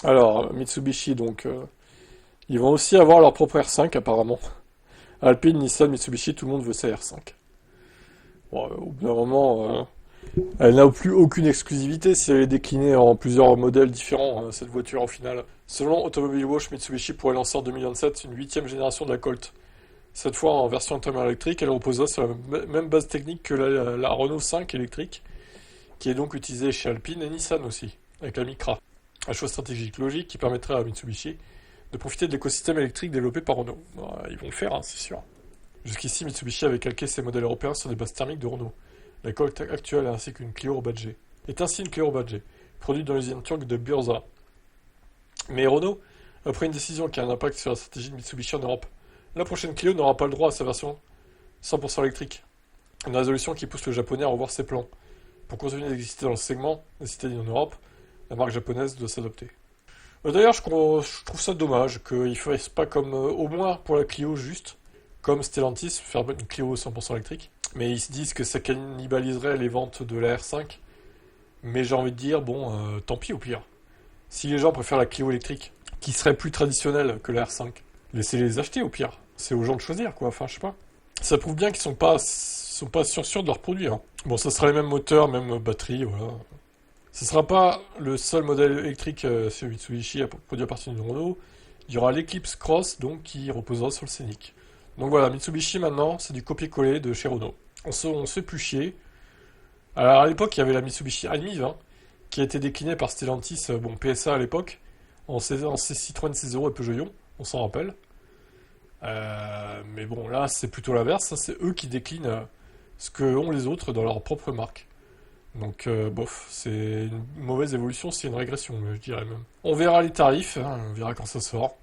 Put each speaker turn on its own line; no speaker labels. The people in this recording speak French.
Alors, Mitsubishi, donc, ils vont aussi avoir leur propre R5 apparemment. Alpine, Nissan, Mitsubishi, tout le monde veut sa R5. Bon, au bout d'un moment, elle n'a plus aucune exclusivité si elle est déclinée en plusieurs modèles différents, cette voiture au final. Selon Automobile Watch, Mitsubishi pourrait lancer en 2027 une huitième génération de la Colt. Cette fois en version entièrement électrique, elle reposera sur la même base technique que la Renault 5 électrique, qui est donc utilisée chez Alpine et Nissan aussi, avec la Micra. Un choix stratégique logique qui permettrait à Mitsubishi de profiter de l'écosystème électrique développé par Renault. Bon, ils vont le faire, hein, c'est sûr. Jusqu'ici, Mitsubishi avait calqué ses modèles européens sur des bases thermiques de Renault. La Colt actuelle ainsi qu'une Clio badgée est ainsi une Clio badgée, produite dans l'usine turque de Bursa. Mais Renault a pris une décision qui a un impact sur la stratégie de Mitsubishi en Europe. La prochaine Clio n'aura pas le droit à sa version 100% électrique. Une résolution qui pousse le japonais à revoir ses plans. Pour continuer d'exister dans le segment des citadins en Europe, la marque japonaise doit s'adopter. D'ailleurs, je trouve ça dommage qu'ils ne fassent pas comme, au moins pour la Clio juste, comme Stellantis, faire une Clio 100% électrique. Mais ils se disent que ça cannibaliserait les ventes de la R5. Mais j'ai envie de dire, bon, tant pis au pire. Si les gens préfèrent la Clio électrique, qui serait plus traditionnelle que la R5, laissez-les acheter au pire. C'est aux gens de choisir, quoi. Enfin, je sais pas. Ça prouve bien qu'ils sont pas sûrs de leurs produits, hein. Bon, ça sera les mêmes moteurs, même batterie, voilà. Ce sera pas le seul modèle électrique sur Mitsubishi produit à partir de Renault. Il y aura l'Eclipse Cross, donc, qui reposera sur le Scénic. Donc voilà, Mitsubishi maintenant, c'est du copier-coller de chez Renault. On se fait plus chier. Alors à l'époque, il y avait la Mitsubishi Almiv, hein, qui a été déclinée par Stellantis, bon, PSA à l'époque, en Citroën C0 et Peugeot Ion, on s'en rappelle. Mais bon, là, c'est plutôt l'inverse, hein, c'est eux qui déclinent ce que ont les autres dans leur propre marque. Donc, bof, c'est une mauvaise évolution, c'est une régression, je dirais même. On verra les tarifs, hein, on verra quand ça sort.